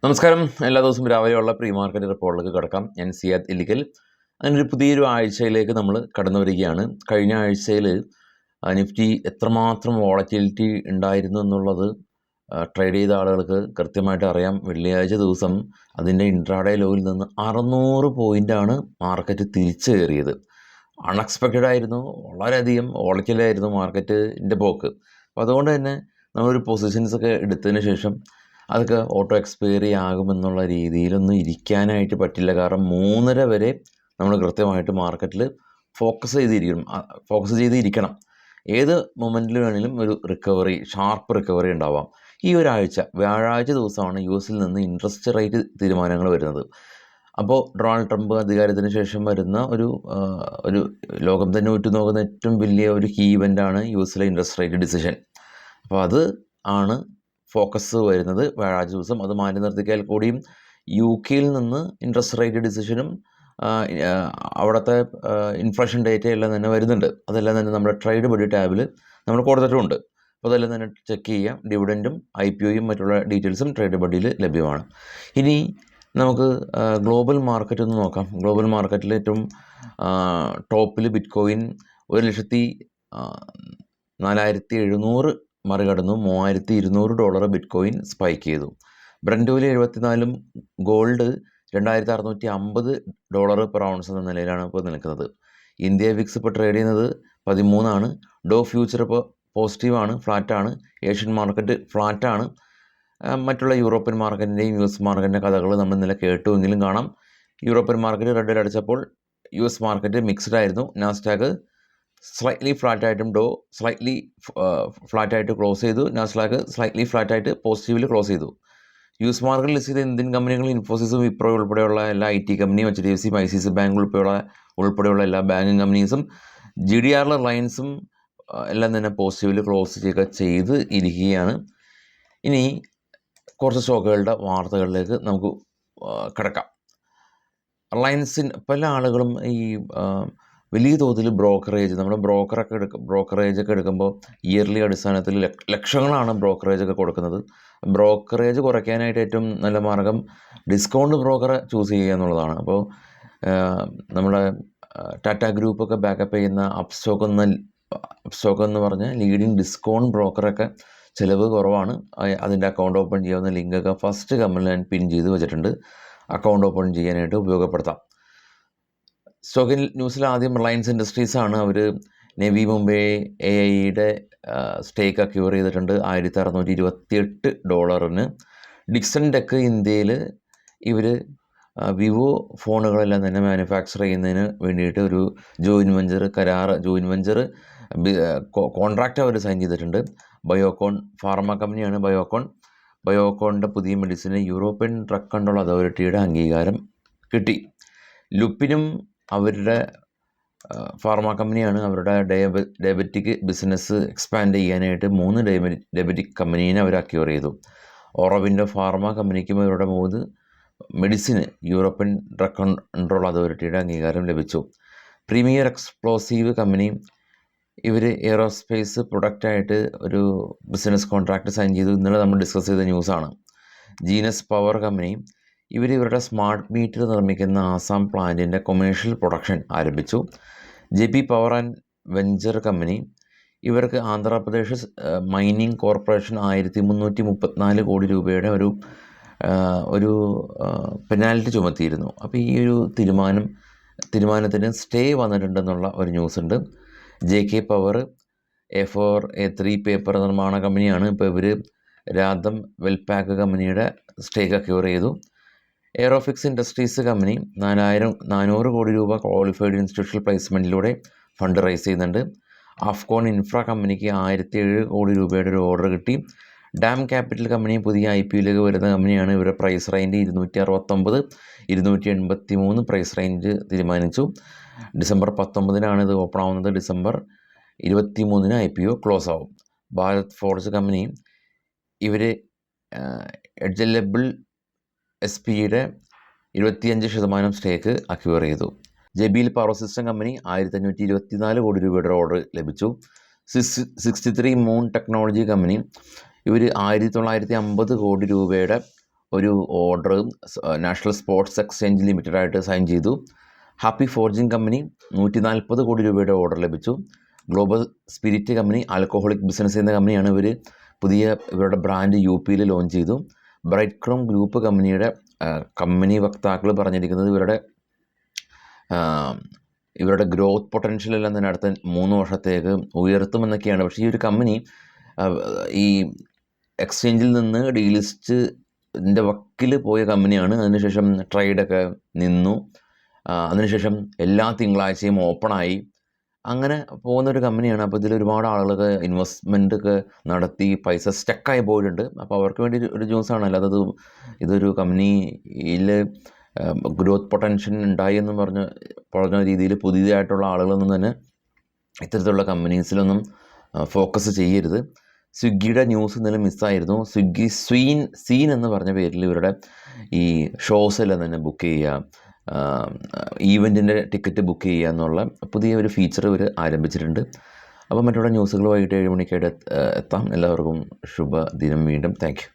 നമസ്കാരം. എല്ലാ ദിവസവും രാവിലെയുള്ള പ്രീ മാർക്കറ്റ് റിപ്പോർട്ടിലേക്ക് കിടക്കാം. ഞാൻ സിയാദ് ഇല്ലിക്കൽ. അങ്ങനെ പുതിയൊരു ആഴ്ചയിലേക്ക് നമ്മൾ കടന്നു വരികയാണ്. കഴിഞ്ഞ ആഴ്ചയിൽ നിഫ്റ്റി എത്രമാത്രം വോളറ്റിലിറ്റി ഉണ്ടായിരുന്നു എന്നുള്ളത് ട്രേഡ് ചെയ്ത ആളുകൾക്ക് കൃത്യമായിട്ട് അറിയാം. വെള്ളിയാഴ്ച ദിവസം അതിൻ്റെ ഇൻട്രാഡേ ലോയിൽ നിന്ന് 600 പോയിൻ്റാണ് മാർക്കറ്റ് തിരിച്ചു കയറിയത്. അൺഎക്സ്പെക്റ്റഡ് ആയിരുന്നു. വളരെയധികം വോളറ്റിലായിരുന്നു മാർക്കറ്റിൻ്റെ പോക്ക്. അപ്പോൾ അതുകൊണ്ട് തന്നെ നമ്മളൊരു പൊസിഷൻസൊക്കെ എടുത്തതിന് ശേഷം അതൊക്കെ ഓട്ടോ എക്സ്പയറി ആകുമെന്നുള്ള രീതിയിലൊന്നും ഇരിക്കാനായിട്ട് പറ്റില്ല. കാരണം 3:30 വരെ നമ്മൾ കൃത്യമായിട്ട് മാർക്കറ്റിൽ ഫോക്കസ് ചെയ്തിരിക്കണം. ഏത് മൊമെൻറ്റിൽ വേണമെങ്കിലും ഒരു റിക്കവറി, ഷാർപ്പ് റിക്കവറി ഉണ്ടാവാം. ഈ ഒരാഴ്ച വ്യാഴാഴ്ച ദിവസമാണ് US-ൽ നിന്ന് ഇൻട്രസ്റ്റ് റേറ്റ് തീരുമാനങ്ങൾ വരുന്നത്. അപ്പോൾ ഡൊണാൾഡ് ട്രംപ് അധികാരത്തിന് ശേഷം വരുന്ന ഒരു ലോകം തന്നെ ഉറ്റുനോക്കുന്ന ഏറ്റവും വലിയ ഒരു കീ ഇവൻ്റാണ് US-ലെ ഇൻട്രസ്റ്റ് റേറ്റ് ഡിസിഷൻ. അപ്പോൾ അത് ആണ് ഫോക്കസ് വരുന്നത് വ്യാഴാഴ്ച ദിവസം. അത് മാറ്റി നിർത്തിയാൽ കൂടിയും UK-ൽ നിന്ന് ഇൻട്രസ്റ്റ് റേറ്റ് ഡിസിഷനും അവിടുത്തെ ഇൻഫ്ലേഷൻ ഡേറ്റയെല്ലാം തന്നെ വരുന്നുണ്ട്. അതെല്ലാം തന്നെ നമ്മുടെ ട്രേഡ് ബഡി ടാബിൽ നമ്മൾ കൊടുത്തിട്ടുമുണ്ട്. അപ്പോൾ അതെല്ലാം തന്നെ ചെക്ക് ചെയ്യാം. ഡിവിഡൻറ്റും IPOയും മറ്റുള്ള ഡീറ്റെയിൽസും ട്രേഡ് ബഡിയിൽ ലഭ്യമാണ്. ഇനി നമുക്ക് ഗ്ലോബൽ മാർക്കറ്റ് ഒന്ന് നോക്കാം. ഗ്ലോബൽ മാർക്കറ്റിൽ ഏറ്റവും ടോപ്പിൽ ബിറ്റ്കോയിൻ 1,04,700 മറികടന്നു. $3,200 ബിറ്റ്കോയിൻ സ്പൈക്ക് ചെയ്തു. Brent oil 74, gold $2,650 per ounce എന്ന നിലയിലാണ് ഇപ്പോൾ നിൽക്കുന്നത്. ഇന്ത്യ വിക്സ് ഇപ്പോൾ ട്രേഡ് ചെയ്യുന്നത് 13 ഡോ ഫ്യൂച്ചർ ഇപ്പോൾ പോസിറ്റീവാണ്, ഫ്ലാറ്റാണ്. Asian market ഫ്ലാറ്റാണ്. മറ്റുള്ള യൂറോപ്യൻ മാർക്കറ്റിൻ്റെയും US മാർക്കറ്റിൻ്റെ കഥകൾ നമ്മൾ ഇന്നലെ കേട്ടുവെങ്കിലും കാണാം. യൂറോപ്യൻ മാർക്കറ്റ് റെഡിൽ അടിച്ചപ്പോൾ US മാർക്കറ്റ് മിക്സ്ഡ് ആയിരുന്നു. നാസ്ഡാക്ക് സ്ലൈറ്റ്ലി ഫ്ലാറ്റായിട്ടും ഡോ സ്ലൈറ്റ്ലി ഫ്ലാറ്റായിട്ട് ക്ലോസ് ചെയ്തു. നാസ്ഡാക്ക് സ്ലൈറ്റ്ലി ഫ്ലാറ്റായിട്ട് പോസിറ്റീവിൽ ക്ലോസ് ചെയ്തു. US മാർക്കറ്റിൽ ലിസ്റ്റ് ചെയ്ത ഇന്ത്യൻ കമ്പനികൾ ഇൻഫോസിസും വിപ്രോ ഉൾപ്പെടെയുള്ള എല്ലാ IT കമ്പനിയും, HDFC, ICICI ബാങ്ക് ഉൾപ്പെടെയുള്ള എല്ലാ ബാങ്കിങ് കമ്പനീസും, GDR റിലയൻസും എല്ലാം തന്നെ പോസിറ്റീവിൽ ക്ലോസ് ചെയ്ത് ഇരിക്കുകയാണ്. ഇനി കുറച്ച് സ്റ്റോക്കുകളുടെ വാർത്തകളിലേക്ക് നമുക്ക് കിടക്കാം. റിലയൻസിന് പല ആളുകളും ഈ വലിയ തോതിൽ നമ്മുടെ ബ്രോക്കറേജൊക്കെ എടുക്കുമ്പോൾ ഇയർലി അടിസ്ഥാനത്തിൽ ലക്ഷങ്ങളാണ് ബ്രോക്കറേജൊക്കെ കൊടുക്കുന്നത്. ബ്രോക്കറേജ് കുറയ്ക്കാനായിട്ട് ഏറ്റവും നല്ല മാർഗം ഡിസ്കൗണ്ട് ബ്രോക്കറെ ചൂസ് ചെയ്യുക എന്നുള്ളതാണ്. അപ്പോൾ നമ്മുടെ ടാറ്റ ഗ്രൂപ്പൊക്കെ ബാക്കപ്പ് ചെയ്യുന്ന അപ്സ്റ്റോക്ക് എന്ന് പറഞ്ഞ ലീഡിങ് ഡിസ്കൗണ്ട് ബ്രോക്കറൊക്കെ ചിലവ് കുറവാണ്. അതിൻ്റെ അക്കൗണ്ട് ഓപ്പൺ ചെയ്യാവുന്ന ലിങ്കൊക്കെ ഫസ്റ്റ് കമ്മിൽ ഞാൻ പിൻ ചെയ്ത് വെച്ചിട്ടുണ്ട്. അക്കൗണ്ട് ഓപ്പൺ ചെയ്യാനായിട്ട് ഉപയോഗപ്പെടുത്താം. സ്റ്റോക്കിൽ ന്യൂസിൽ ആദ്യം റിലയൻസ് ഇൻഡസ്ട്രീസാണ്. അവർ നേവി മുംബൈ AIയുടെ സ്റ്റേക്ക് അക്യൂർ ചെയ്തിട്ടുണ്ട് $1,628. ഡിക്സൺ ടെക് ഇന്ത്യയിൽ ഇവർ വിവോ ഫോണുകളെല്ലാം തന്നെ മാനുഫാക്ചർ ചെയ്യുന്നതിന് വേണ്ടിയിട്ട് ഒരു ജോയിൻറ്റ് വെഞ്ചർ കോൺട്രാക്റ്റ് അവർ സൈൻ ചെയ്തിട്ടുണ്ട്. ബയോകോൺ ഫാർമ കമ്പനിയാണ്. ബയോകോണിൻ്റെ പുതിയ മെഡിസിന് യൂറോപ്യൻ ഡ്രഗ് കൺട്രോൾ അതോറിറ്റിയുടെ അംഗീകാരം കിട്ടി. ലുപ്പിനും അവരുടെ ഫാർമ കമ്പനിയാണ്. അവരുടെ ഡയബറ്റിക് ബിസിനസ് എക്സ്പാൻഡ് ചെയ്യാനായിട്ട് 3 ഡയബറ്റിക് കമ്പനീനെ അവർ അക്യൂർ ചെയ്തു. ഓറോവിൻ്റെ ഫാർമ കമ്പനിക്കും അവരുടെ 3 മെഡിസിന് യൂറോപ്യൻ ഡ്രഗ് കൺട്രോൾ അതോറിറ്റിയുടെ അംഗീകാരം ലഭിച്ചു. പ്രീമിയർ എക്സ്പ്ലോസീവ് കമ്പനി ഇവർ എയറോസ്പേസ് പ്രൊഡക്റ്റായിട്ട് ഒരു ബിസിനസ് കോൺട്രാക്റ്റ് സൈൻ ചെയ്തു. ഇന്നലെ നമ്മൾ ഡിസ്കസ് ചെയ്ത ന്യൂസാണ്. ജീനസ് പവർ കമ്പനി ഇവരുടെ സ്മാർട്ട് മീറ്റർ നിർമ്മിക്കുന്ന ആസാം പ്ലാന്റിൻ്റെ കൊമേഴ്ഷ്യൽ പ്രൊഡക്ഷൻ ആരംഭിച്ചു. JP power and venture company ഇവർക്ക് ആന്ധ്രാപ്രദേശ് മൈനിങ് കോർപ്പറേഷൻ 1,334 കോടി രൂപയുടെ ഒരു പെനാൽറ്റി ചുമത്തിയിരുന്നു. അപ്പോൾ ഈ ഒരു തീരുമാനത്തിന് സ്റ്റേ വന്നിട്ടുണ്ടെന്നുള്ള ഒരു ന്യൂസുണ്ട്. JK പവർ A4A3 പേപ്പർ നിർമ്മാണ കമ്പനിയാണ്. ഇപ്പോൾ ഇവർ രാധം വെൽപാക്ക് കമ്പനിയുടെ സ്റ്റേക്ക് അക്യൂർ ചെയ്തു. എയറോഫിക്സ് ഇൻഡസ്ട്രീസ് കമ്പനി 400 കോടി രൂപ ക്വാളിഫൈഡ് ഇൻസ്റ്റിറ്റ്യൂഷണൽ പ്ലേസ്മെൻറ്റിലൂടെ ഫണ്ട് റൈസ് ചെയ്യുന്നുണ്ട്. അഫ്കോൺ ഇൻഫ്ര കമ്പനിക്ക് 1,007 കോടി രൂപയുടെ ഒരു ഓർഡർ കിട്ടി. ഡാം ക്യാപിറ്റൽ കമ്പനി പുതിയ IPOയിലേക്ക് വരുന്ന കമ്പനിയാണ്. ഇവരുടെ പ്രൈസ് റേഞ്ച് 269-283 പ്രൈസ് റേഞ്ച് തീരുമാനിച്ചു. ഡിസംബർ 19 ഇത് ഓപ്പൺ ആവുന്നത്. ഡിസംബർ 23 IPO ക്ലോസ് ആവും. ഭാരത് ഫോർജ് കമ്പനി ഇവർ എഡ്ജലബിൾ SPയുടെ 25% സ്റ്റേക്ക് അക്യൂർ ചെയ്തു. JBL പവർ സിസ്റ്റം കമ്പനി 1,524 കോടി രൂപയുടെ ഓർഡർ ലഭിച്ചു. 63 മൂൺ ടെക്നോളജി കമ്പനി ഇവർ 1,950 കോടി രൂപയുടെ ഒരു ഓർഡർ നാഷണൽ സ്പോർട്സ് എക്സ്ചേഞ്ച് ലിമിറ്റഡായിട്ട് സൈൻ ചെയ്തു. ഹാപ്പി ഫോർജിങ് കമ്പനി 140 കോടി രൂപയുടെ ഓർഡർ ലഭിച്ചു. Global Spirit company alcoholic business ചെയ്യുന്ന കമ്പനിയാണ്. ഇവരുടെ ബ്രാൻഡ് UP-യിൽ ലോഞ്ച് ചെയ്തു. ബ്രൈറ്റ് ക്രോം ഗ്രൂപ്പ് കമ്പനിയുടെ കമ്പനി വക്താക്കൾ പറഞ്ഞിരിക്കുന്നത് ഇവരുടെ ഗ്രോത്ത് പൊട്ടൻഷ്യൽ എല്ലാം തന്നെ അടുത്ത 3 വർഷത്തേക്ക് ഉയർത്തുമെന്നൊക്കെയാണ്. പക്ഷേ ഈ ഒരു കമ്പനി ഈ എക്സ്ചേഞ്ചിൽ നിന്ന് ഡീലിസ്റ്റിൻ്റെ വക്കിൽ പോയ കമ്പനിയാണ്. അതിനുശേഷം ട്രേഡൊക്കെ നിന്നു. അതിനുശേഷം എല്ലാ തിങ്കളാഴ്ചയും ഓപ്പണായി. അങ്ങനെ പോകുന്നൊരു കമ്പനിയാണ്. അപ്പോൾ ഇതിൽ ഒരുപാട് ആളുകൾക്ക് ഇൻവെസ്റ്റ്മെൻ്റ് ഒക്കെ നടത്തി പൈസ സ്റ്റക്കായി പോയിട്ടുണ്ട്. അപ്പോൾ അവർക്ക് വേണ്ടി ഒരു ന്യൂസാണ്. അല്ലാതെ ഇതൊരു കമ്പനിയിൽ ഗ്രോത്ത് പൊട്ടൻഷ്യൽ ഉണ്ടായി എന്ന് പറഞ്ഞ രീതിയിൽ പുതിയതായിട്ടുള്ള ആളുകളൊന്നും തന്നെ ഇത്തരത്തിലുള്ള കമ്പനീസിലൊന്നും ഫോക്കസ് ചെയ്യരുത്. സ്വിഗ്ഗിയുടെ ന്യൂസ് ഇന്നലെ മിസ്സായിരുന്നു. സ്വിഗ്ഗി സീൻ എന്ന് പറഞ്ഞ പേരിൽ ഇവരുടെ ഈ ഷോസ് എല്ലാം തന്നെ ബുക്ക് ചെയ്യുക, ഈവൻറ്റിൻ്റെ ടിക്കറ്റ് ബുക്ക് ചെയ്യുക എന്നുള്ള പുതിയ ഒരു ഫീച്ചർ ഇവർ ആരംഭിച്ചിട്ടുണ്ട്. അപ്പോൾ മറ്റുള്ള ന്യൂസുകൾ വൈകിട്ട് 7 മണിക്കായിട്ട് എത്താം. എല്ലാവർക്കും ശുഭദിനം. വീണ്ടും താങ്ക് യു.